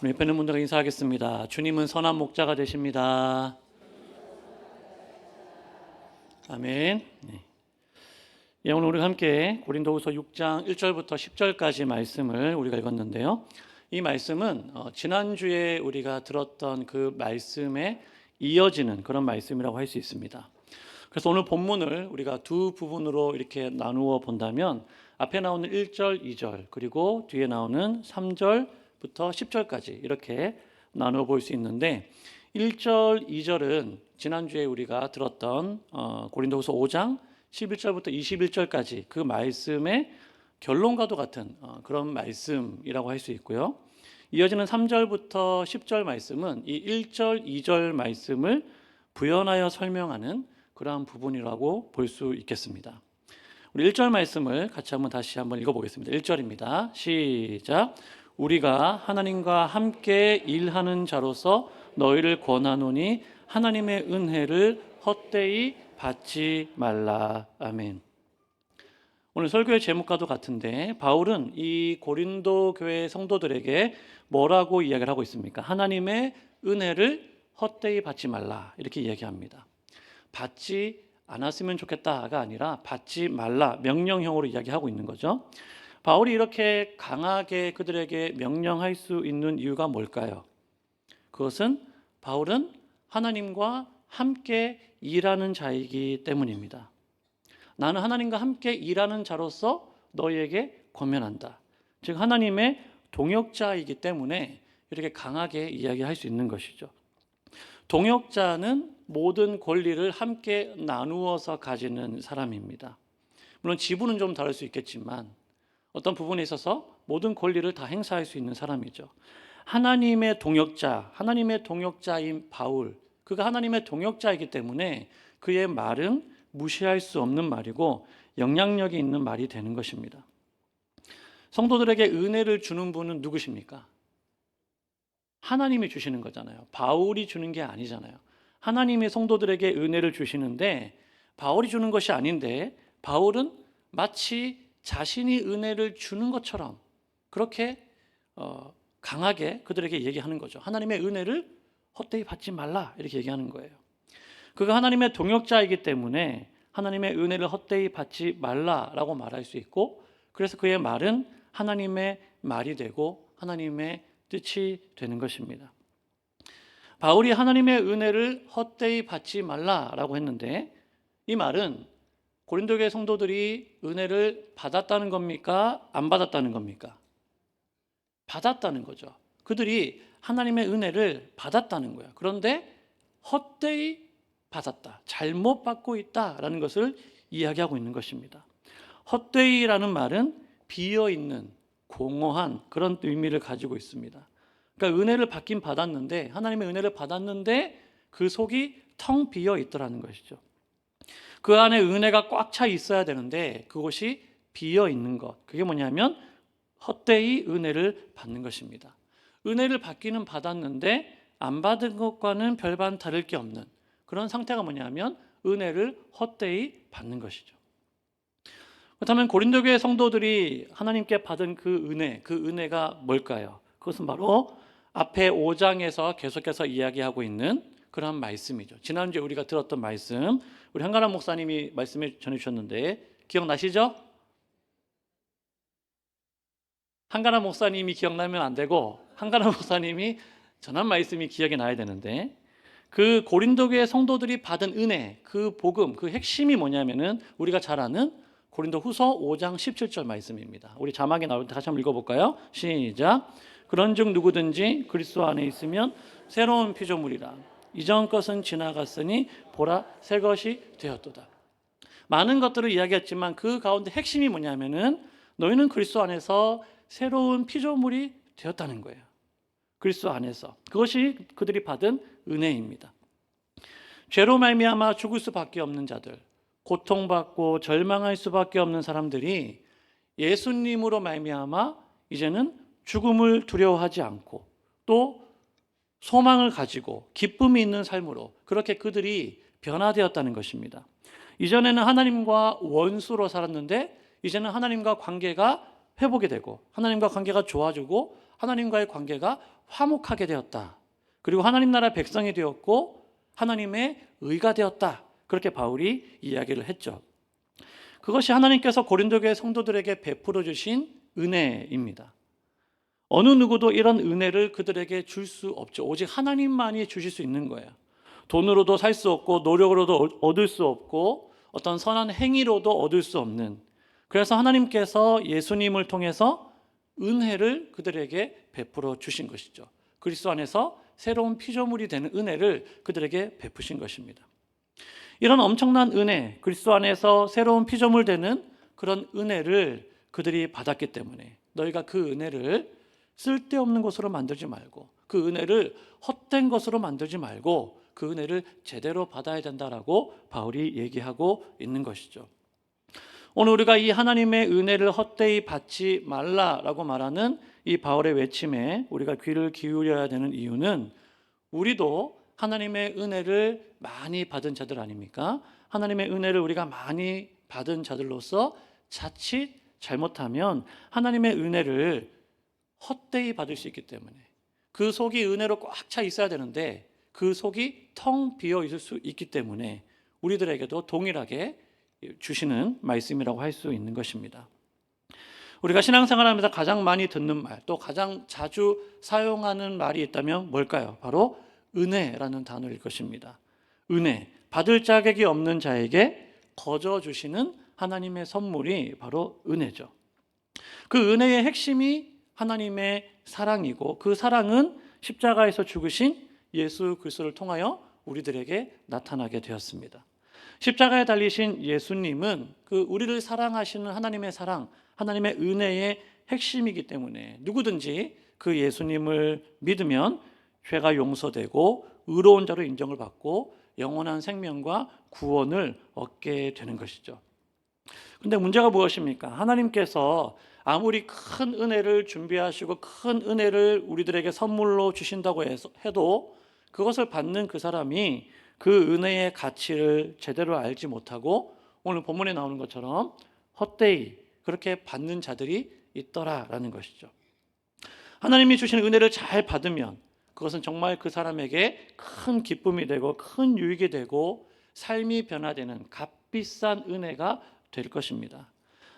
우리 옆에 있는 분들과 인사하겠습니다. 주님은 선한 목자가 되십니다. 아멘. 네. 예, 오늘 우리가 함께 고린도후서 6장 1절부터 10절까지 말씀을 우리가 읽었는데요. 이 말씀은 지난주에 우리가 들었던 그 말씀에 이어지는 그런 말씀이라고 할 수 있습니다. 그래서 오늘 본문을 우리가 두 부분으로 이렇게 나누어 본다면 앞에 나오는 1절, 2절 그리고 뒤에 나오는 3절부터 10절까지 이렇게 나누어 볼 수 있는데 1절, 2절은 지난주에 우리가 들었던 고린도후서 5장 11절부터 21절까지 그 말씀의 결론과도 같은 그런 말씀이라고 할 수 있고요. 이어지는 3절부터 10절 말씀은 이 1절, 2절 말씀을 부연하여 설명하는 그러한 부분이라고 볼 수 있겠습니다. 우리 1절 말씀을 같이 다시 한번 읽어보겠습니다. 1절입니다. 시작. 우리가 하나님과 함께 일하는 자로서 너희를 권하노니 하나님의 은혜를 헛되이 받지 말라. 아멘. 오늘 설교의 제목과도 같은데 바울은 이 고린도 교회 성도들에게 뭐라고 이야기를 하고 있습니까? 하나님의 은혜를 헛되이 받지 말라 이렇게 이야기합니다. 받지 않았으면 좋겠다가 아니라 받지 말라 명령형으로 이야기하고 있는 거죠. 바울이 이렇게 강하게 그들에게 명령할 수 있는 이유가 뭘까요? 그것은 바울은 하나님과 함께 일하는 자이기 때문입니다. 나는 하나님과 함께 일하는 자로서 너희에게 권면한다. 즉 하나님의 동역자이기 때문에 이렇게 강하게 이야기할 수 있는 것이죠. 동역자는 모든 권리를 함께 나누어서 가지는 사람입니다. 물론 지분은 좀 다를 수 있겠지만 어떤 부분에 있어서 모든 권리를 다 행사할 수 있는 사람이죠. 하나님의 동역자, 하나님의 동역자인 바울, 그가 하나님의 동역자이기 때문에 그의 말은 무시할 수 없는 말이고 영향력이 있는 말이 되는 것입니다. 성도들에게 은혜를 주는 분은 누구십니까? 하나님이 주시는 거잖아요. 바울이 주는 게 아니잖아요. 하나님이 성도들에게 은혜를 주시는데 바울이 주는 것이 아닌데 바울은 마치 자신이 은혜를 주는 것처럼 그렇게 강하게 그들에게 얘기하는 거죠. 하나님의 은혜를 헛되이 받지 말라 이렇게 얘기하는 거예요. 그가 하나님의 동역자이기 때문에 하나님의 은혜를 헛되이 받지 말라라고 말할 수 있고 그래서 그의 말은 하나님의 말이 되고 하나님의 뜻이 되는 것입니다. 바울이 하나님의 은혜를 헛되이 받지 말라라고 했는데 이 말은 고린도 교회 성도들이 은혜를 받았다는 겁니까? 안 받았다는 겁니까? 받았다는 거죠. 그들이 하나님의 은혜를 받았다는 거예요. 그런데 헛되이 받았다, 잘못 받고 있다라는 것을 이야기하고 있는 것입니다. 헛되이라는 말은 비어있는, 공허한 그런 의미를 가지고 있습니다. 그러니까 은혜를 받긴 받았는데 하나님의 은혜를 받았는데 그 속이 텅 비어 있더라는 것이죠. 그 안에 은혜가 꽉 차 있어야 되는데 그것이 비어 있는 것, 그게 뭐냐면 헛되이 은혜를 받는 것입니다. 은혜를 받기는 받았는데 안 받은 것과는 별반 다를 게 없는 그런 상태가 뭐냐면 은혜를 헛되이 받는 것이죠. 그렇다면 고린도 교회 성도들이 하나님께 받은 그 은혜가 뭘까요? 그것은 바로 앞에 5장에서 계속해서 이야기하고 있는 그런 말씀이죠. 지난주에 우리가 들었던 말씀, 우리 한가람 목사님이 말씀을 전해주셨는데 기억나시죠? 한가람 목사님이 기억나면 안 되고 한가람 목사님이 전한 말씀이 기억이 나야 되는데 그 고린도 교회 성도들이 받은 은혜, 그 복음, 그 핵심이 뭐냐면은 우리가 잘 아는 고린도 후서 5장 17절 말씀입니다. 우리 자막에 나올 때 다시 한번 읽어볼까요? 시작. 그런즉 누구든지 그리스도 안에 있으면 새로운 피조물이라. 이전 것은 지나갔으니 보라 새 것이 되었도다. 많은 것들을 이야기했지만 그 가운데 핵심이 뭐냐면은 너희는 그리스도 안에서 새로운 피조물이 되었다는 거예요. 그리스도 안에서. 그것이 그들이 받은 은혜입니다. 죄로 말미암아 죽을 수밖에 없는 자들, 고통받고 절망할 수밖에 없는 사람들이 예수님으로 말미암아 이제는 죽음을 두려워하지 않고 또 소망을 가지고 기쁨이 있는 삶으로 그렇게 그들이 변화되었다는 것입니다. 이전에는 하나님과 원수로 살았는데 이제는 하나님과 관계가 회복이 되고 하나님과 관계가 좋아지고 하나님과의 관계가 화목하게 되었다. 그리고 하나님 나라 백성이 되었고 하나님의 의가 되었다. 그렇게 바울이 이야기를 했죠. 그것이 하나님께서 고린도 교회 성도들에게 베풀어 주신 은혜입니다. 어느 누구도 이런 은혜를 그들에게 줄 수 없죠. 오직 하나님만이 주실 수 있는 거예요. 돈으로도 살 수 없고 노력으로도 얻을 수 없고 어떤 선한 행위로도 얻을 수 없는, 그래서 하나님께서 예수님을 통해서 은혜를 그들에게 베풀어 주신 것이죠. 그리스도 안에서 새로운 피조물이 되는 은혜를 그들에게 베푸신 것입니다. 이런 엄청난 은혜, 그리스도 안에서 새로운 피조물 되는 그런 은혜를 그들이 받았기 때문에 너희가 그 은혜를 쓸데없는 것으로 만들지 말고, 그 은혜를 헛된 것으로 만들지 말고 그 은혜를 제대로 받아야 된다라고 바울이 얘기하고 있는 것이죠. 오늘 우리가 이 하나님의 은혜를 헛되이 받지 말라라고 말하는 이 바울의 외침에 우리가 귀를 기울여야 되는 이유는, 우리도 하나님의 은혜를 많이 받은 자들 아닙니까? 하나님의 은혜를 우리가 많이 받은 자들로서 자칫 잘못하면 하나님의 은혜를 헛되이 받을 수 있기 때문에, 그 속이 은혜로 꽉 차 있어야 되는데 그 속이 텅 비어 있을 수 있기 때문에 우리들에게도 동일하게 주시는 말씀이라고 할 수 있는 것입니다. 우리가 신앙생활하면서 가장 많이 듣는 말, 또 가장 자주 사용하는 말이 있다면 뭘까요? 바로 은혜라는 단어일 것입니다. 은혜, 받을 자격이 없는 자에게 거저 주시는 하나님의 선물이 바로 은혜죠. 그 은혜의 핵심이 하나님의 사랑이고, 그 사랑은 십자가에서 죽으신 예수 그리스도를 통하여 우리들에게 나타나게 되었습니다. 십자가에 달리신 예수님은 그 우리를 사랑하시는 하나님의 사랑, 하나님의 은혜의 핵심이기 때문에 누구든지 그 예수님을 믿으면 죄가 용서되고 의로운 자로 인정을 받고 영원한 생명과 구원을 얻게 되는 것이죠. 그런데 문제가 무엇입니까? 하나님께서 아무리 큰 은혜를 준비하시고 큰 은혜를 우리들에게 선물로 주신다고 해도 그것을 받는 그 사람이 그 은혜의 가치를 제대로 알지 못하고 오늘 본문에 나오는 것처럼 헛되이 그렇게 받는 자들이 있더라라는 것이죠. 하나님이 주신 은혜를 잘 받으면 그것은 정말 그 사람에게 큰 기쁨이 되고 큰 유익이 되고 삶이 변화되는 값비싼 은혜가 될 것입니다.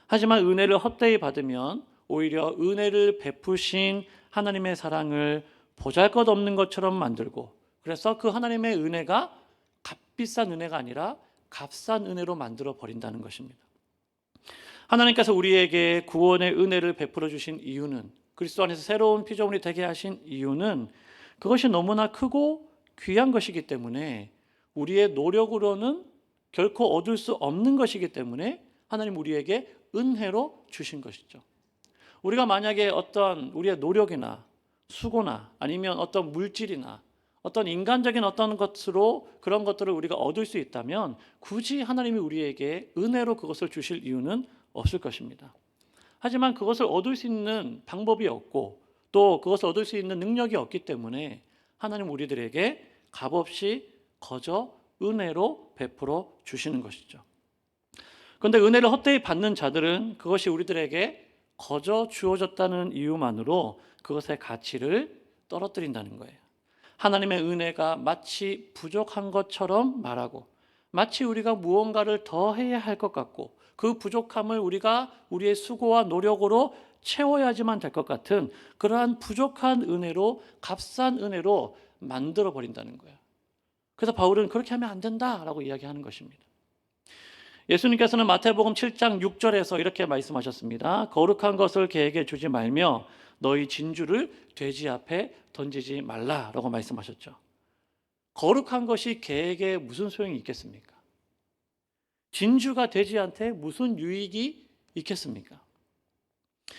하지만 은혜를 헛되이 받으면 오히려 은혜를 베푸신 하나님의 사랑을 보잘것없는 것처럼 만들고, 그래서 그 하나님의 은혜가 값비싼 은혜가 아니라 값싼 은혜로 만들어 버린다는 것입니다. 하나님께서 우리에게 구원의 은혜를 베풀어 주신 이유는, 그리스도 안에서 새로운 피조물이 되게 하신 이유는 그것이 너무나 크고 귀한 것이기 때문에, 우리의 노력으로는 결코 얻을 수 없는 것이기 때문에 하나님 우리에게 은혜로 주신 것이죠. 우리가 만약에 어떤 우리의 노력이나 수고나 아니면 어떤 물질이나 어떤 인간적인 어떤 것으로 그런 것들을 우리가 얻을 수 있다면 굳이 하나님이 우리에게 은혜로 그것을 주실 이유는 없을 것입니다. 하지만 그것을 얻을 수 있는 방법이 없고 또 그것을 얻을 수 있는 능력이 없기 때문에 하나님 우리들에게 값없이 거저 은혜로 베풀어 주시는 것이죠. 그런데 은혜를 헛되이 받는 자들은 그것이 우리들에게 거저 주어졌다는 이유만으로 그것의 가치를 떨어뜨린다는 거예요. 하나님의 은혜가 마치 부족한 것처럼 말하고, 마치 우리가 무언가를 더 해야 할 것 같고 그 부족함을 우리가 우리의 수고와 노력으로 채워야지만 될 것 같은 그러한 부족한 은혜로, 값싼 은혜로 만들어 버린다는 거예요. 그래서 바울은 그렇게 하면 안 된다라고 이야기하는 것입니다. 예수님께서는 마태복음 7장 6절에서 이렇게 말씀하셨습니다. 거룩한 것을 개에게 주지 말며 너희 진주를 돼지 앞에 던지지 말라라고 말씀하셨죠. 거룩한 것이 개에게 무슨 소용이 있겠습니까? 진주가 돼지한테 무슨 유익이 있겠습니까?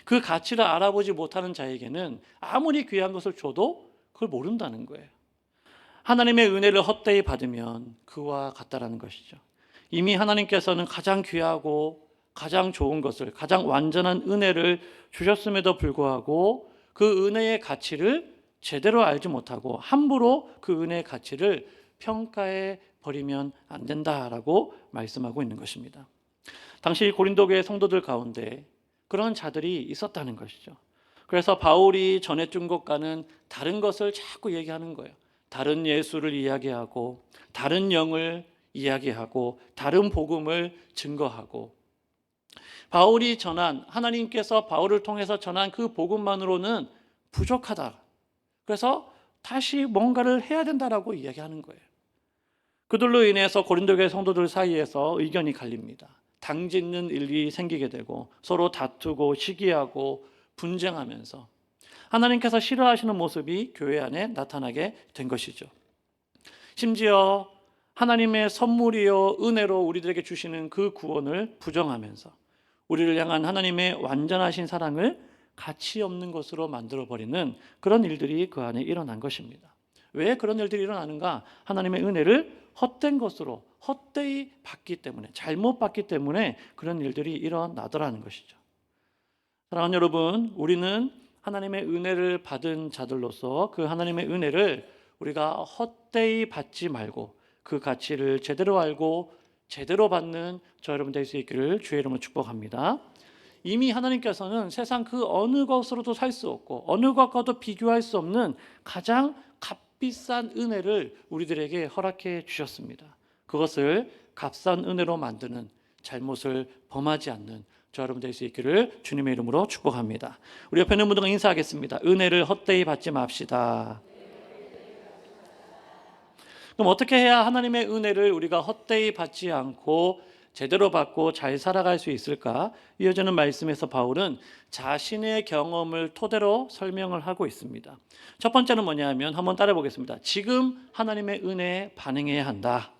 그 가치를 알아보지 못하는 자에게는 아무리 귀한 것을 줘도 그걸 모른다는 거예요. 하나님의 은혜를 헛되이 받으면 그와 같다라는 것이죠. 이미 하나님께서는 가장 귀하고 가장 좋은 것을, 가장 완전한 은혜를 주셨음에도 불구하고 그 은혜의 가치를 제대로 알지 못하고 함부로 그 은혜의 가치를 평가해 버리면 안 된다라고 말씀하고 있는 것입니다. 당시 고린도 교회 성도들 가운데 그런 자들이 있었다는 것이죠. 그래서 바울이 전해준 것과는 다른 것을 자꾸 얘기하는 거예요. 다른 예수를 이야기하고 다른 영을 이야기하고 다른 복음을 증거하고, 바울이 전한, 하나님께서 바울을 통해서 전한 그 복음만으로는 부족하다. 그래서 다시 뭔가를 해야 된다라고 이야기하는 거예요. 그들로 인해서 고린도 교회 성도들 사이에서 의견이 갈립니다. 당짓는 일이 생기게 되고 서로 다투고 시기하고 분쟁하면서 하나님께서 싫어하시는 모습이 교회 안에 나타나게 된 것이죠. 심지어 하나님의 선물이요 은혜로 우리들에게 주시는 그 구원을 부정하면서 우리를 향한 하나님의 완전하신 사랑을 가치 없는 것으로 만들어버리는 그런 일들이 그 안에 일어난 것입니다. 왜 그런 일들이 일어나는가? 하나님의 은혜를 헛된 것으로 헛되이 받기 때문에, 잘못 받기 때문에 그런 일들이 일어나더라는 것이죠. 사랑하는 여러분, 우리는 하나님의 은혜를 받은 자들로서 그 하나님의 은혜를 우리가 헛되이 받지 말고 그 가치를 제대로 알고 제대로 받는 저 여러분 될 수 있기를 주의 이름으로 축복합니다. 이미 하나님께서는 세상 그 어느 것으로도 살 수 없고 어느 것과도 비교할 수 없는 가장 값비싼 은혜를 우리들에게 허락해 주셨습니다. 그것을 값싼 은혜로 만드는, 잘못을 범하지 않는 저 여러분 될 수 있기를 주님의 이름으로 축복합니다. 우리 옆에 있는 분들과 인사하겠습니다. 은혜를 헛되이 받지 맙시다. 그럼 어떻게 해야 하나님의 은혜를 우리가 헛되이 받지 않고 제대로 받고 잘 살아갈 수 있을까? 이어지는 말씀에서 바울은 자신의 경험을 토대로 설명을 하고 있습니다. 첫 번째는 뭐냐면 한번 따라 보겠습니다. 지금 하나님의 은혜에 반응해야 한다.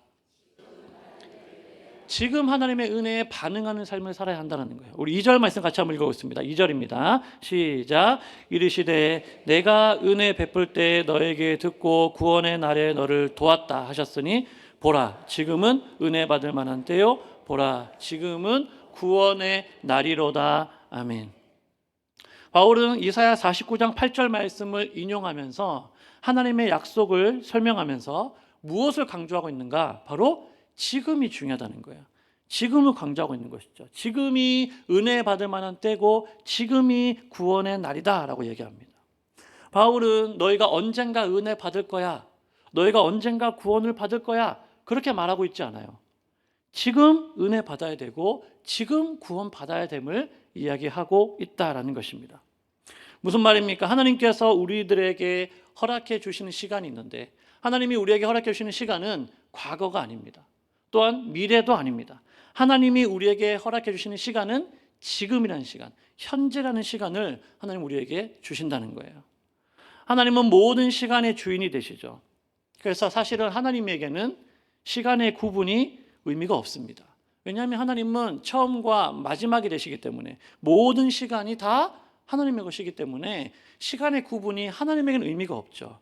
지금 하나님의 은혜에 반응하는 삶을 살아야 한다는 거예요. 우리 2절 말씀 같이 한번 읽어보겠습니다. 2절입니다. 시작. 이르시되 내가 은혜 베풀 때 너에게 듣고 구원의 날에 너를 도왔다 하셨으니 보라 지금은 은혜 받을 만한 때요 보라 지금은 구원의 날이로다. 아멘. 바울은 이사야 49장 8절 말씀을 인용하면서 하나님의 약속을 설명하면서 무엇을 강조하고 있는가? 바로 지금이 중요하다는 거예요. 지금을 강조하고 있는 것이죠. 지금이 은혜 받을 만한 때고 지금이 구원의 날이다 라고 얘기합니다. 바울은 너희가 언젠가 은혜 받을 거야, 너희가 언젠가 구원을 받을 거야 그렇게 말하고 있지 않아요. 지금 은혜 받아야 되고 지금 구원 받아야 됨을 이야기하고 있다라는 것입니다. 무슨 말입니까? 하나님께서 우리들에게 허락해 주시는 시간이 있는데 하나님이 우리에게 허락해 주시는 시간은 과거가 아닙니다. 또한 미래도 아닙니다. 하나님이 우리에게 허락해 주시는 시간은 지금이라는 시간, 현재라는 시간을 하나님 우리에게 주신다는 거예요. 하나님은 모든 시간의 주인이 되시죠. 그래서 사실은 하나님에게는 시간의 구분이 의미가 없습니다. 왜냐하면 하나님은 처음과 마지막이 되시기 때문에 모든 시간이 다 하나님의 것이기 때문에 시간의 구분이 하나님에게는 의미가 없죠.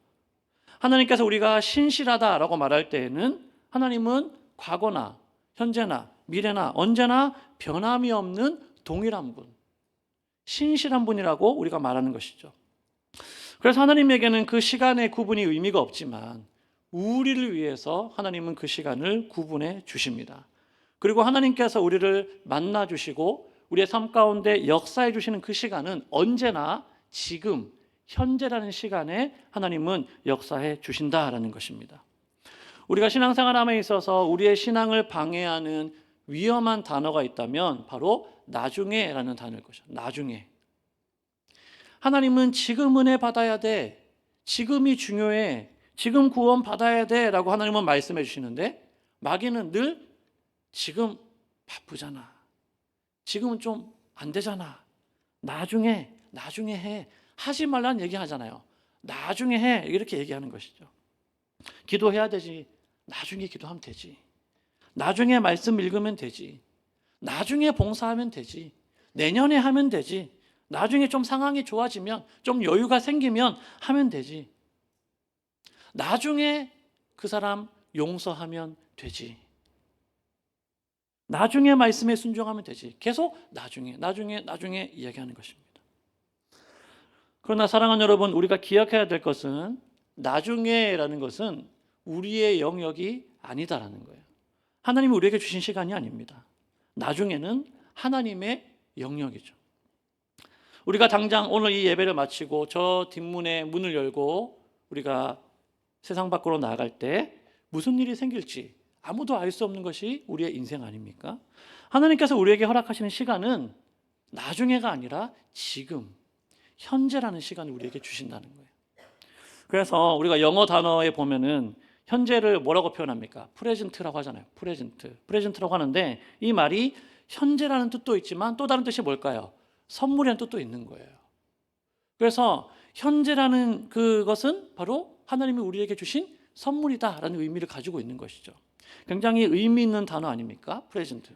하나님께서 우리가 신실하다라고 말할 때에는 하나님은 과거나 현재나 미래나 언제나 변함이 없는 동일한 분, 신실한 분이라고 우리가 말하는 것이죠. 그래서 하나님에게는 그 시간의 구분이 의미가 없지만 우리를 위해서 하나님은 그 시간을 구분해 주십니다. 그리고 하나님께서 우리를 만나 주시고 우리의 삶 가운데 역사해 주시는 그 시간은 언제나 지금, 현재라는 시간에 하나님은 역사해 주신다라는 것입니다. 우리가 신앙생활함에 있어서 우리의 신앙을 방해하는 위험한 단어가 있다면 바로 나중에라는 단어일 것이죠. 나중에. 하나님은 지금 은혜 받아야 돼, 지금이 중요해, 지금 구원 받아야 돼 라고 하나님은 말씀해 주시는데 마귀는 늘 지금 바쁘잖아, 지금은 좀 안 되잖아, 나중에 해, 하지 말라는 얘기 하잖아요. 나중에 해 이렇게 얘기하는 것이죠. 기도해야 되지, 나중에 기도하면 되지, 나중에 말씀 읽으면 되지, 나중에 봉사하면 되지, 내년에 하면 되지, 나중에 좀 상황이 좋아지면 좀 여유가 생기면 하면 되지, 나중에 그 사람 용서하면 되지, 나중에 말씀에 순종하면 되지. 계속 나중에 이야기하는 것입니다. 그러나 사랑하는 여러분, 우리가 기억해야 될 것은 나중에라는 것은 우리의 영역이 아니다라는 거예요. 하나님이 우리에게 주신 시간이 아닙니다. 나중에는 하나님의 영역이죠. 우리가 당장 오늘 이 예배를 마치고 저 뒷문에 문을 열고 우리가 세상 밖으로 나아갈 때 무슨 일이 생길지 아무도 알 수 없는 것이 우리의 인생 아닙니까? 하나님께서 우리에게 허락하시는 시간은 나중에가 아니라 지금, 현재라는 시간을 우리에게 주신다는 거예요. 그래서 우리가 영어 단어에 보면은 현재를 뭐라고 표현합니까? 프레젠트라고 하잖아요. 프레젠트라고 하는데 이 말이 현재라는 뜻도 있지만 또 다른 뜻이 뭘까요? 선물이라는 뜻도 있는 거예요. 그래서 현재라는 그것은 바로 하나님이 우리에게 주신 선물이다라는 의미를 가지고 있는 것이죠. 굉장히 의미 있는 단어 아닙니까? 프레젠트.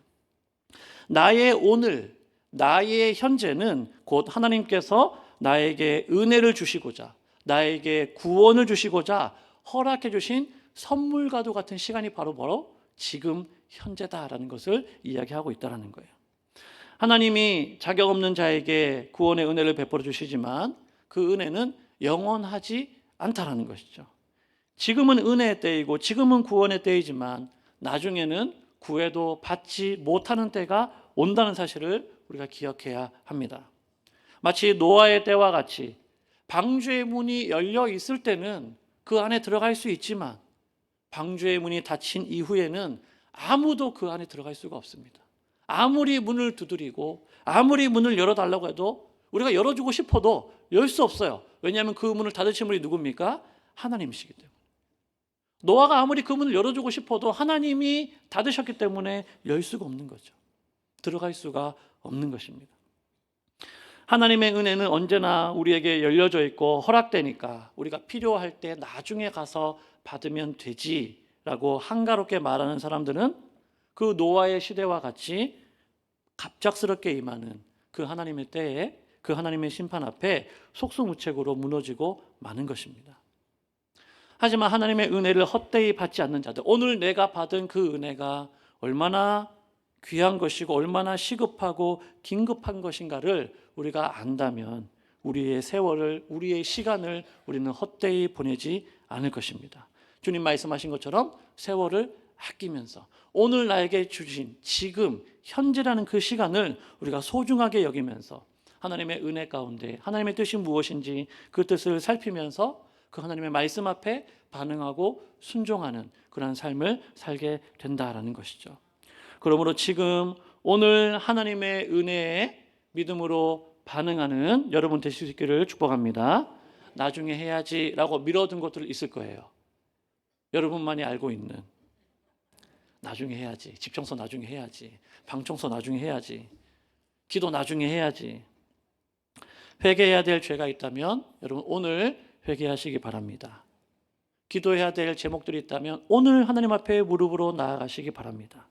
나의 오늘, 나의 현재는 곧 하나님께서 나에게 은혜를 주시고자, 나에게 구원을 주시고자 허락해 주신 선물과도 같은 시간이 바로 지금 현재다라는 것을 이야기하고 있다는 거예요. 하나님이 자격 없는 자에게 구원의 은혜를 베풀어 주시지만 그 은혜는 영원하지 않다라는 것이죠. 지금은 은혜의 때이고 지금은 구원의 때이지만 나중에는 구해도 받지 못하는 때가 온다는 사실을 우리가 기억해야 합니다. 마치 노아의 때와 같이 방주의 문이 열려 있을 때는 그 안에 들어갈 수 있지만 방주의 문이 닫힌 이후에는 아무도 그 안에 들어갈 수가 없습니다. 아무리 문을 두드리고 아무리 문을 열어달라고 해도 우리가 열어주고 싶어도 열 수 없어요. 왜냐하면 그 문을 닫으신 분이 누굽니까? 하나님이시기 때문에. 노아가 아무리 그 문을 열어주고 싶어도 하나님이 닫으셨기 때문에 열 수가 없는 거죠. 들어갈 수가 없는 것입니다. 하나님의 은혜는 언제나 우리에게 열려져 있고 허락되니까 우리가 필요할 때 나중에 가서 받으면 되지라고 한가롭게 말하는 사람들은 그 노아의 시대와 같이 갑작스럽게 임하는 그 하나님의 때에 그 하나님의 심판 앞에 속수무책으로 무너지고 마는 것입니다. 하지만 하나님의 은혜를 헛되이 받지 않는 자들, 오늘 내가 받은 그 은혜가 얼마나 귀한 것이고 얼마나 시급하고 긴급한 것인가를 우리가 안다면 우리의 세월을, 우리의 시간을 우리는 헛되이 보내지 않을 것입니다. 주님 말씀하신 것처럼 세월을 아끼면서 오늘 나에게 주신 지금 현재라는 그 시간을 우리가 소중하게 여기면서 하나님의 은혜 가운데 하나님의 뜻이 무엇인지 그 뜻을 살피면서 그 하나님의 말씀 앞에 반응하고 순종하는 그런 삶을 살게 된다라는 것이죠. 그러므로 지금 오늘 하나님의 은혜에 믿음으로 반응하는 여러분 되실 수 있기를 축복합니다. 나중에 해야지라고 미뤄둔 것들 있을 거예요. 여러분만이 알고 있는 나중에 해야지, 집 청소 나중에 해야지, 방 청소 나중에 해야지, 기도 나중에 해야지. 회개해야 될 죄가 있다면 여러분 오늘 회개하시기 바랍니다. 기도해야 될 제목들이 있다면 오늘 하나님 앞에 무릎으로 나아가시기 바랍니다.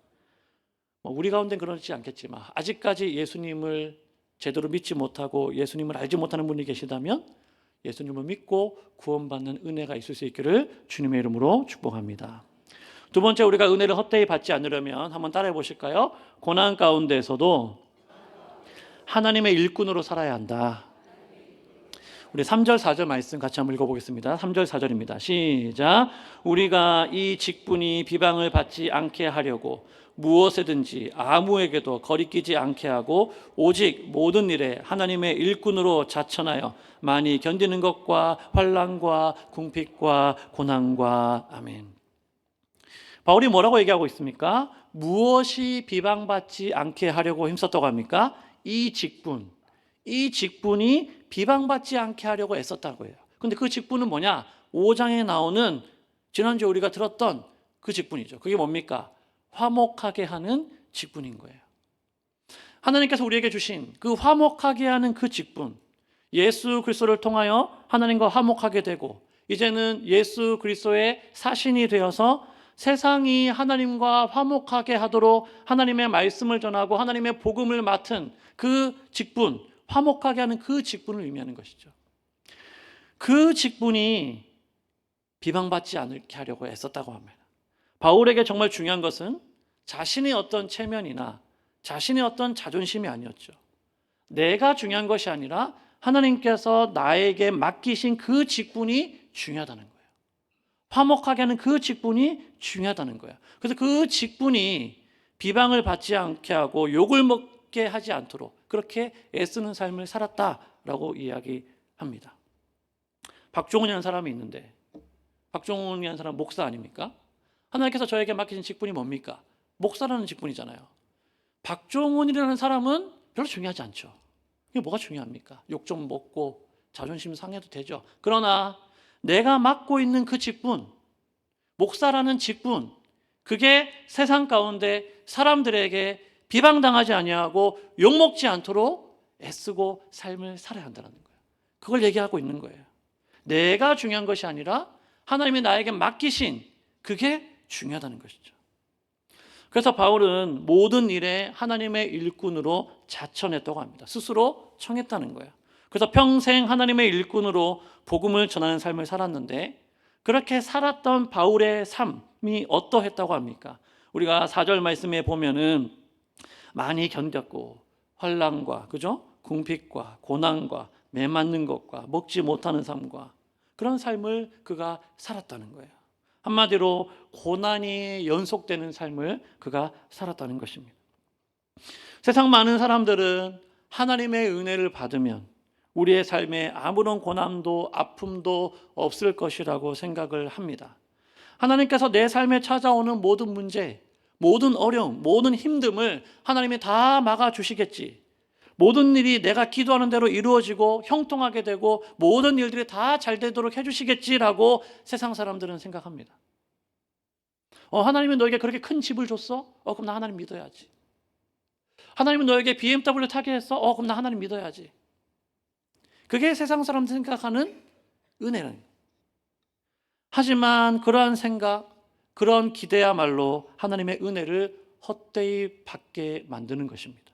우리 가운데 그렇지 않겠지만 아직까지 예수님을 제대로 믿지 못하고 예수님을 알지 못하는 분이 계시다면 예수님을 믿고 구원받는 은혜가 있을 수 있기를 주님의 이름으로 축복합니다. 두 번째, 우리가 은혜를 헛되이 받지 않으려면 한번 따라해 보실까요? 고난 가운데에서도 하나님의 일꾼으로 살아야 한다. 우리 3절 4절 말씀 같이 한번 읽어보겠습니다. 3절 4절입니다. 시작. 우리가 이 직분이 비방을 받지 않게 하려고 무엇에든지 아무에게도 거리끼지 않게 하고 오직 모든 일에 하나님의 일꾼으로 자천하여 많이 견디는 것과 환난과 궁핍과 고난과 아멘. 바울이 뭐라고 얘기하고 있습니까? 무엇이 비방받지 않게 하려고 힘썼다고 합니까? 이 직분이 비방받지 않게 하려고 애썼다고 해요. 근데 그 직분은 뭐냐? 5장에 나오는 지난주에 우리가 들었던 그 직분이죠. 그게 뭡니까? 화목하게 하는 직분인 거예요. 하나님께서 우리에게 주신 그 화목하게 하는 그 직분, 예수 그리스도를 통하여 하나님과 화목하게 되고 이제는 예수 그리스도의 사신이 되어서 세상이 하나님과 화목하게 하도록 하나님의 말씀을 전하고 하나님의 복음을 맡은 그 직분, 화목하게 하는 그 직분을 의미하는 것이죠. 그 직분이 비방받지 않게 하려고 애썼다고 합니다. 바울에게 정말 중요한 것은 자신의 어떤 체면이나 자신의 어떤 자존심이 아니었죠. 내가 중요한 것이 아니라 하나님께서 나에게 맡기신 그 직분이 중요하다는 거예요. 화목하게 하는 그 직분이 중요하다는 거예요. 그래서 그 직분이 비방을 받지 않게 하고 욕을 먹게 하지 않도록 그렇게 애쓰는 삶을 살았다 라고 이야기합니다. 박종훈이라는 사람이 있는데, 박종훈이라는 사람 목사 아닙니까? 하나님께서 저에게 맡기신 직분이 뭡니까? 목사라는 직분이잖아요. 박종훈이라는 사람은 별로 중요하지 않죠. 이게 뭐가 중요합니까? 욕 좀 먹고 자존심 상해도 되죠. 그러나 내가 맡고 있는 그 직분, 목사라는 직분, 그게 세상 가운데 사람들에게 비방당하지 아니하고 욕먹지 않도록 애쓰고 삶을 살아야 한다는 거예요. 그걸 얘기하고 있는 거예요. 내가 중요한 것이 아니라 하나님이 나에게 맡기신 그게 중요하다는 것이죠. 그래서 바울은 모든 일에 하나님의 일꾼으로 자천했다고 합니다. 스스로 청했다는 거예요. 그래서 평생 하나님의 일꾼으로 복음을 전하는 삶을 살았는데, 그렇게 살았던 바울의 삶이 어떠했다고 합니까? 우리가 4절 말씀에 보면은 많이 견뎠고 환난과 그죠? 궁핍과 고난과 매맞는 것과 먹지 못하는 삶과 그런 삶을 그가 살았다는 거예요. 한마디로 고난이 연속되는 삶을 그가 살았다는 것입니다. 세상 많은 사람들은 하나님의 은혜를 받으면 우리의 삶에 아무런 고난도 아픔도 없을 것이라고 생각을 합니다. 하나님께서 내 삶에 찾아오는 모든 문제, 모든 어려움, 모든 힘듦을 하나님이 다 막아주시겠지. 모든 일이 내가 기도하는 대로 이루어지고 형통하게 되고 모든 일들이 다 잘 되도록 해주시겠지라고 세상 사람들은 생각합니다. 하나님이 너에게 그렇게 큰 집을 줬어? 그럼 나 하나님 믿어야지. 하나님이 너에게 BMW 타게 했어? 그럼 나 하나님 믿어야지. 그게 세상 사람들 생각하는 은혜는. 하지만 그러한 생각, 그런 기대야말로 하나님의 은혜를 헛되이 받게 만드는 것입니다.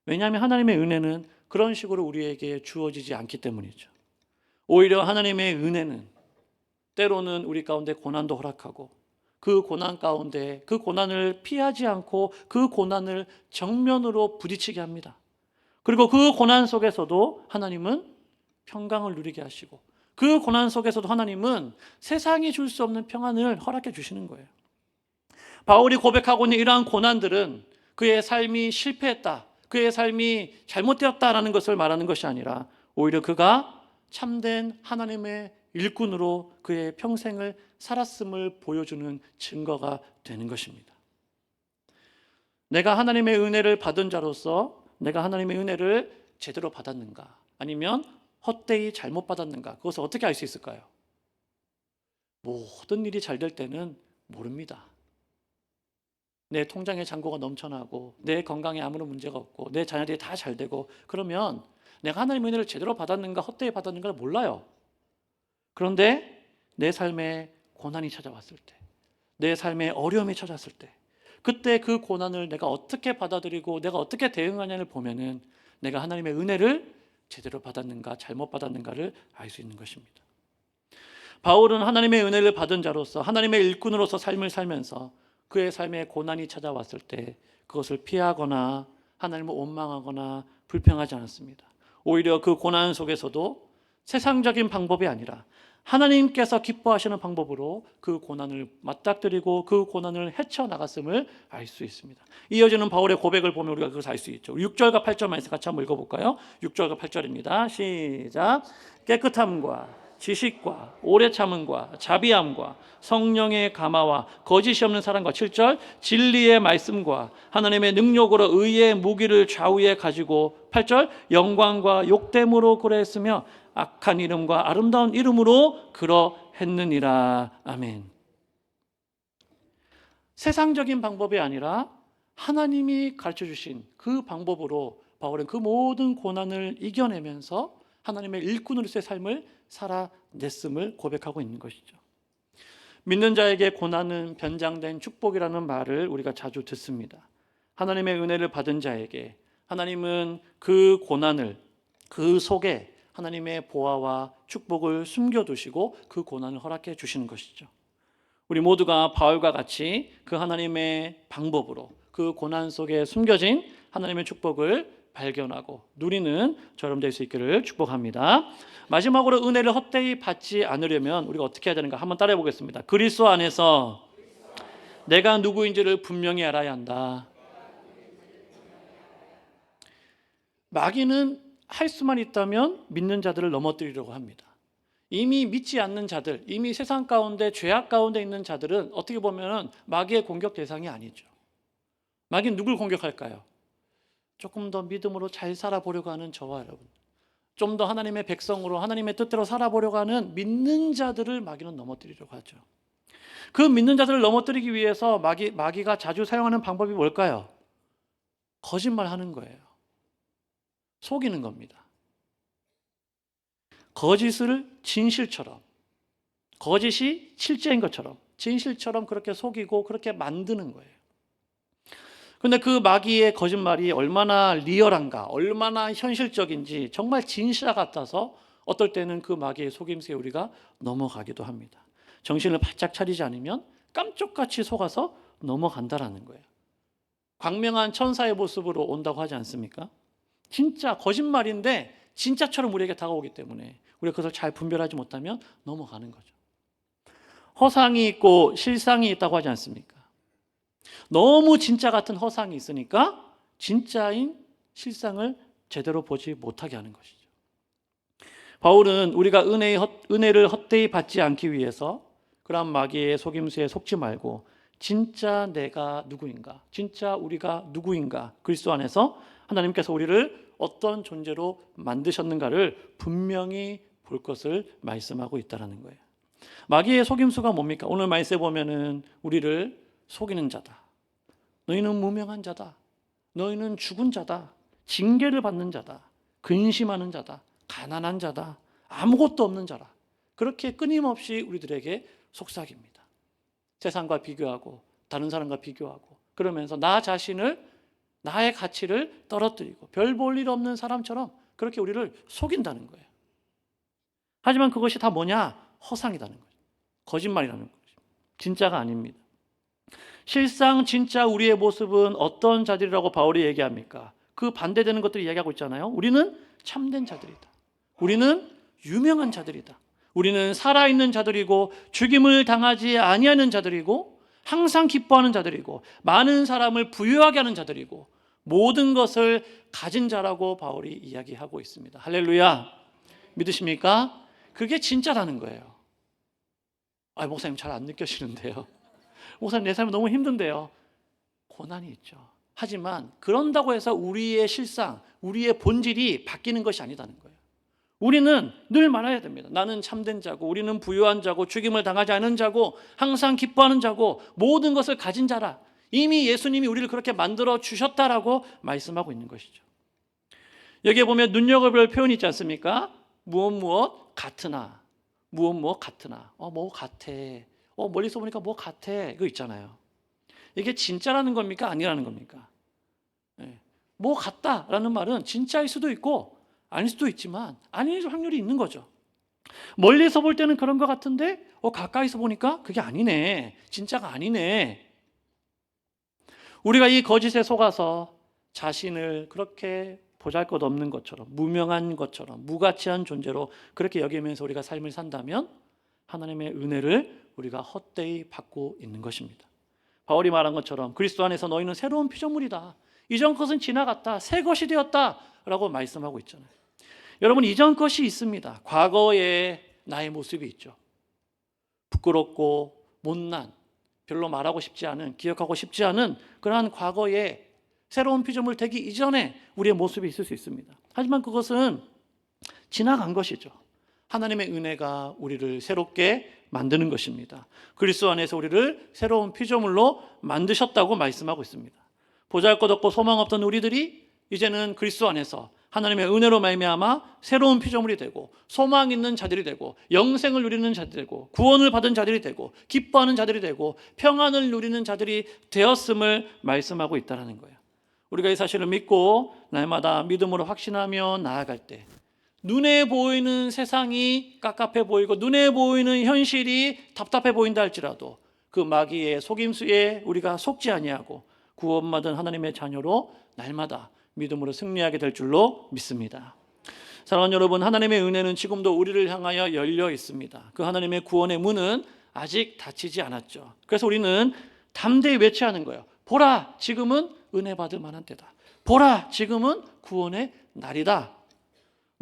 왜냐하면 하나님의 은혜는 그런 식으로 우리에게 주어지지 않기 때문이죠. 오히려 하나님의 은혜는 때로는 우리 가운데 고난도 허락하고 그 고난 가운데 그 고난을 피하지 않고 그 고난을 정면으로 부딪히게 합니다. 그리고 그 고난 속에서도 하나님은 평강을 누리게 하시고 그 고난 속에서도 하나님은 세상이 줄 수 없는 평안을 허락해 주시는 거예요. 바울이 고백하고 있는 이러한 고난들은 그의 삶이 실패했다, 그의 삶이 잘못되었다라는 것을 말하는 것이 아니라 오히려 그가 참된 하나님의 일꾼으로 그의 평생을 살았음을 보여주는 증거가 되는 것입니다. 내가 하나님의 은혜를 받은 자로서 내가 하나님의 은혜를 제대로 받았는가, 아니면 헛되이 잘못 받았는가, 그것을 어떻게 알 수 있을까요? 모든 일이 잘 될 때는 모릅니다. 내 통장에 잔고가 넘쳐나고 내 건강에 아무런 문제가 없고 내 자녀들이 다 잘 되고 그러면 내가 하나님의 은혜를 제대로 받았는가 헛되이 받았는가를 몰라요. 그런데 내 삶에 고난이 찾아왔을 때, 내 삶에 어려움이 찾아왔을 때, 그때 그 고난을 내가 어떻게 받아들이고 내가 어떻게 대응하냐를 보면은 내가 하나님의 은혜를 제대로 받았는가 잘못 받았는가를 알 수 있는 것입니다. 바울은 하나님의 은혜를 받은 자로서 하나님의 일꾼으로서 삶을 살면서 그의 삶에 고난이 찾아왔을 때 그것을 피하거나 하나님을 원망하거나 불평하지 않았습니다. 오히려 그 고난 속에서도 세상적인 방법이 아니라 하나님께서 기뻐하시는 방법으로 그 고난을 맞닥뜨리고 그 고난을 헤쳐나갔음을 알 수 있습니다. 이어지는 바울의 고백을 보면 우리가 그것을 알 수 있죠. 6절과 8절 말씀 같이 한번 읽어볼까요? 6절과 8절입니다. 시작. 깨끗함과 지식과 오래 참음과 자비함과 성령의 감화와 거짓이 없는 사랑과 7절 진리의 말씀과 하나님의 능력으로 의의 무기를 좌우에 가지고 8절 영광과 욕됨으로 그러했으며 악한 이름과 아름다운 이름으로 그러했느니라. 아멘. 세상적인 방법이 아니라 하나님이 가르쳐 주신 그 방법으로 바울은 그 모든 고난을 이겨내면서 하나님의 일꾼으로서의 삶을 살아냈음을 고백하고 있는 것이죠. 믿는 자에게 고난은 변장된 축복이라는 말을 우리가 자주 듣습니다. 하나님의 은혜를 받은 자에게 하나님은 그 고난을, 그 속에 하나님의 보화와 축복을 숨겨두시고 그 고난을 허락해 주시는 것이죠. 우리 모두가 바울과 같이 그 하나님의 방법으로 그 고난 속에 숨겨진 하나님의 축복을 발견하고 누리는 저럼 될 수 있기를 축복합니다. 마지막으로 은혜를 헛되이 받지 않으려면 우리가 어떻게 해야 되는가 한번 따라해 보겠습니다. 그리스도 안에서 내가 누구인지를 분명히 알아야 한다. 마귀는 할 수만 있다면 믿는 자들을 넘어뜨리려고 합니다. 이미 믿지 않는 자들, 이미 세상 가운데 죄악 가운데 있는 자들은 어떻게 보면 마귀의 공격 대상이 아니죠. 마귀는 누굴 공격할까요? 조금 더 믿음으로 잘 살아보려고 하는 저와 여러분, 좀 더 하나님의 백성으로 하나님의 뜻대로 살아보려고 하는 믿는 자들을 마귀는 넘어뜨리려고 하죠. 그 믿는 자들을 넘어뜨리기 위해서 마귀가 자주 사용하는 방법이 뭘까요? 거짓말하는 거예요. 속이는 겁니다. 거짓을 진실처럼, 거짓이 실제인 것처럼, 진실처럼 그렇게 속이고 그렇게 만드는 거예요. 근데 그 마귀의 거짓말이 얼마나 리얼한가, 얼마나 현실적인지 정말 진실 같아서 어떨 때는 그 마귀의 속임수에 우리가 넘어가기도 합니다. 정신을 바짝 차리지 않으면 깜짝같이 속아서 넘어간다라는 거예요. 광명한 천사의 모습으로 온다고 하지 않습니까? 진짜 거짓말인데 진짜처럼 우리에게 다가오기 때문에 우리가 그것을 잘 분별하지 못하면 넘어가는 거죠. 허상이 있고 실상이 있다고 하지 않습니까? 너무 진짜 같은 허상이 있으니까 진짜인 실상을 제대로 보지 못하게 하는 것이죠. 바울은 우리가 은혜를 헛되이 받지 않기 위해서 그런 마귀의 속임수에 속지 말고 진짜 내가 누구인가, 진짜 우리가 누구인가, 그리스도 안에서 하나님께서 우리를 어떤 존재로 만드셨는가를 분명히 볼 것을 말씀하고 있다는 거예요. 마귀의 속임수가 뭡니까? 오늘 말씀에 보면은 우리를 속이는 자다, 너희는 무명한 자다, 너희는 죽은 자다, 징계를 받는 자다, 근심하는 자다, 가난한 자다, 아무것도 없는 자라, 그렇게 끊임없이 우리들에게 속삭입니다. 세상과 비교하고 다른 사람과 비교하고 그러면서 나 자신을, 나의 가치를 떨어뜨리고 별 볼 일 없는 사람처럼 그렇게 우리를 속인다는 거예요. 하지만 그것이 다 뭐냐? 허상이라는 거죠. 거짓말이라는 거죠. 진짜가 아닙니다. 실상 진짜 우리의 모습은 어떤 자들이라고 바울이 얘기합니까? 그 반대되는 것들을 이야기하고 있잖아요. 우리는 참된 자들이다. 우리는 유명한 자들이다. 우리는 살아있는 자들이고 죽임을 당하지 아니하는 자들이고 항상 기뻐하는 자들이고 많은 사람을 부유하게 하는 자들이고 모든 것을 가진 자라고 바울이 이야기하고 있습니다. 할렐루야. 믿으십니까? 그게 진짜라는 거예요. 목사님 잘 안 느껴지는데요. 목사님 내 삶이 너무 힘든데요. 고난이 있죠. 하지만 그런다고 해서 우리의 실상, 우리의 본질이 바뀌는 것이 아니다는 거예요. 우리는 늘 말해야 됩니다. 나는 참된 자고, 우리는 부유한 자고, 죽임을 당하지 않은 자고, 항상 기뻐하는 자고, 모든 것을 가진 자라. 이미 예수님이 우리를 그렇게 만들어 주셨다라고 말씀하고 있는 것이죠. 여기에 보면 눈여겨볼 표현이 있지 않습니까? 무엇 같으나, 무엇 같으나, 뭐 같아, 멀리서 보니까 뭐 같아, 이거 있잖아요. 이게 진짜라는 겁니까? 아니라는 겁니까? 뭐 같다라는 말은 진짜일 수도 있고 아닐 수도 있지만 아닐 확률이 있는 거죠. 멀리서 볼 때는 그런 것 같은데 가까이서 보니까 그게 아니네, 진짜가 아니네. 우리가 이 거짓에 속아서 자신을 그렇게 보잘것없는 것처럼, 무명한 것처럼, 무가치한 존재로 그렇게 여기면서 우리가 삶을 산다면 하나님의 은혜를 우리가 헛되이 받고 있는 것입니다. 바울이 말한 것처럼 그리스도 안에서 너희는 새로운 피조물이다, 이전 것은 지나갔다, 새 것이 되었다 라고 말씀하고 있잖아요. 여러분, 이전 것이 있습니다. 과거에 나의 모습이 있죠. 부끄럽고 못난, 별로 말하고 싶지 않은, 기억하고 싶지 않은 그러한 과거에 새로운 피조물 되기 이전에 우리의 모습이 있을 수 있습니다. 하지만 그것은 지나간 것이죠. 하나님의 은혜가 우리를 새롭게 만드는 것입니다. 그리스도 안에서 우리를 새로운 피조물로 만드셨다고 말씀하고 있습니다. 보잘것없고 소망 없던 우리들이 이제는 그리스도 안에서 하나님의 은혜로 말미암아 새로운 피조물이 되고 소망 있는 자들이 되고 영생을 누리는 자들이 되고 구원을 받은 자들이 되고 기뻐하는 자들이 되고 평안을 누리는 자들이 되었음을 말씀하고 있다는 거예요. 우리가 이 사실을 믿고 날마다 믿음으로 확신하며 나아갈 때 눈에 보이는 세상이 깝깝해 보이고 눈에 보이는 현실이 답답해 보인다 할지라도 그 마귀의 속임수에 우리가 속지 아니하고 구원받은 하나님의 자녀로 날마다 믿음으로 승리하게 될 줄로 믿습니다. 사랑하는 여러분, 하나님의 은혜는 지금도 우리를 향하여 열려 있습니다. 그 하나님의 구원의 문은 아직 닫히지 않았죠. 그래서 우리는 담대히 외치하는 거예요. 보라, 지금은 은혜 받을 만한 때다. 보라, 지금은 구원의 날이다.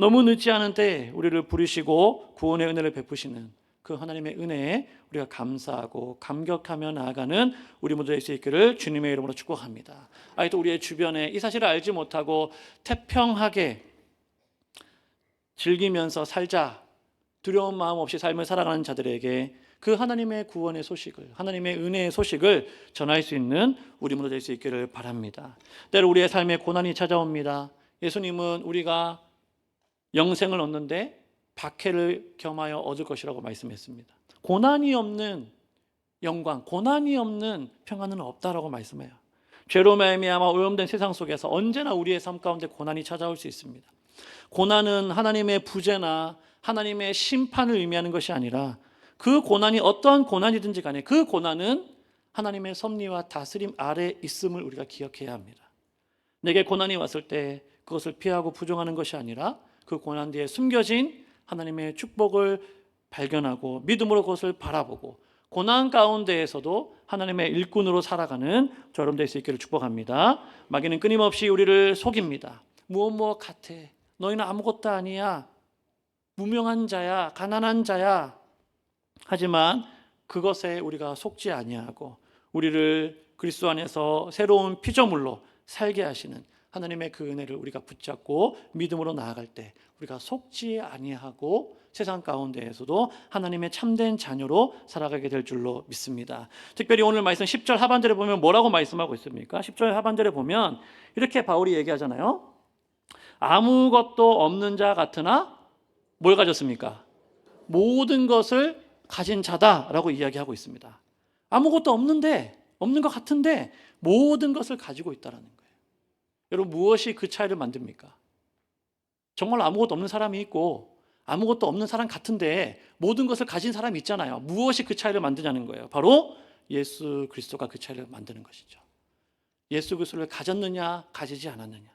너무 늦지 않은 때에 우리를 부르시고 구원의 은혜를 베푸시는 그 하나님의 은혜에 우리가 감사하고 감격하며 나아가는 우리 모두 될 수 있기를 주님의 이름으로 축복합니다. 아직도 우리의 주변에 이 사실을 알지 못하고 태평하게 즐기면서 살자, 두려운 마음 없이 삶을 살아가는 자들에게 그 하나님의 구원의 소식을, 하나님의 은혜의 소식을 전할 수 있는 우리 모두 될 수 있기를 바랍니다. 때로 우리의 삶에 고난이 찾아옵니다. 예수님은 우리가 영생을 얻는데 박해를 겸하여 얻을 것이라고 말씀했습니다. 고난이 없는 영광, 고난이 없는 평안은 없다라고 말씀해요. 죄로 말미암아 오염된 세상 속에서 언제나 우리의 삶 가운데 고난이 찾아올 수 있습니다. 고난은 하나님의 부재나 하나님의 심판을 의미하는 것이 아니라 그 고난이 어떠한 고난이든지 간에 그 고난은 하나님의 섭리와 다스림 아래 있음을 우리가 기억해야 합니다. 내게 고난이 왔을 때 그것을 피하고 부정하는 것이 아니라 그 고난 뒤에 숨겨진 하나님의 축복을 발견하고 믿음으로 그것을 바라보고 고난 가운데에서도 하나님의 일꾼으로 살아가는 저럼 될 수 있기를 축복합니다. 마귀는 끊임없이 우리를 속입니다. 무엇 같아. 너희는 아무것도 아니야. 무명한 자야. 가난한 자야. 하지만 그것에 우리가 속지 아니하고 우리를 그리스도 안에서 새로운 피조물로 살게 하시는 하나님의 그 은혜를 우리가 붙잡고 믿음으로 나아갈 때 우리가 속지 아니하고 세상 가운데에서도 하나님의 참된 자녀로 살아가게 될 줄로 믿습니다. 특별히 오늘 말씀 10절 하반절에 보면 뭐라고 말씀하고 있습니까? 10절 하반절에 보면 이렇게 바울이 얘기하잖아요. 아무것도 없는 자 같으나 뭘 가졌습니까? 모든 것을 가진 자다라고 이야기하고 있습니다. 아무것도 없는 것 같은데 모든 것을 가지고 있다라는 거예요. 여러분, 무엇이 그 차이를 만듭니까? 정말 아무것도 없는 사람이 있고 아무것도 없는 사람 같은데 모든 것을 가진 사람이 있잖아요. 무엇이 그 차이를 만드냐는 거예요. 바로 예수 그리스도가 그 차이를 만드는 것이죠. 예수 그리스도를 가졌느냐 가지지 않았느냐.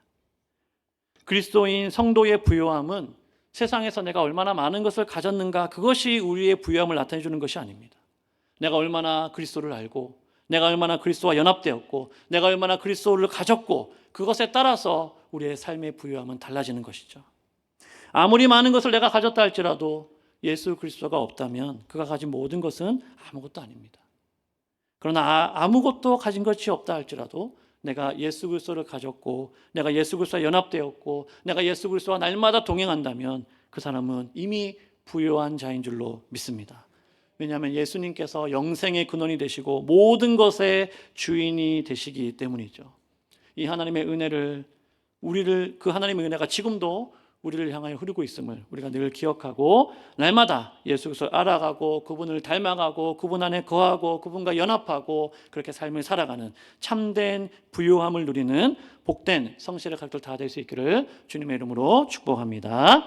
그리스도인 성도의 부요함은 세상에서 내가 얼마나 많은 것을 가졌는가, 그것이 우리의 부요함을 나타내 주는 것이 아닙니다. 내가 얼마나 그리스도를 알고 내가 얼마나 그리스도와 연합되었고 내가 얼마나 그리스도를 가졌고 그것에 따라서 우리의 삶의 부요함은 달라지는 것이죠. 아무리 많은 것을 내가 가졌다 할지라도 예수 그리스도가 없다면 그가 가진 모든 것은 아무것도 아닙니다. 그러나 아무것도 가진 것이 없다 할지라도 내가 예수 그리스도를 가졌고 내가 예수 그리스도와 연합되었고 내가 예수 그리스도와 날마다 동행한다면 그 사람은 이미 부요한 자인 줄로 믿습니다. 왜냐하면 예수님께서 영생의 근원이 되시고 모든 것의 주인이 되시기 때문이죠. 이 하나님의 은혜를 그 하나님의 은혜가 지금도 우리를 향하여 흐르고 있음을 우리가 늘 기억하고 날마다 예수 그리스도를 알아가고 그분을 닮아가고 그분 안에 거하고 그분과 연합하고 그렇게 삶을 살아가는 참된 부요함을 누리는 복된 성실의 각들 다 될 수 있기를 주님의 이름으로 축복합니다.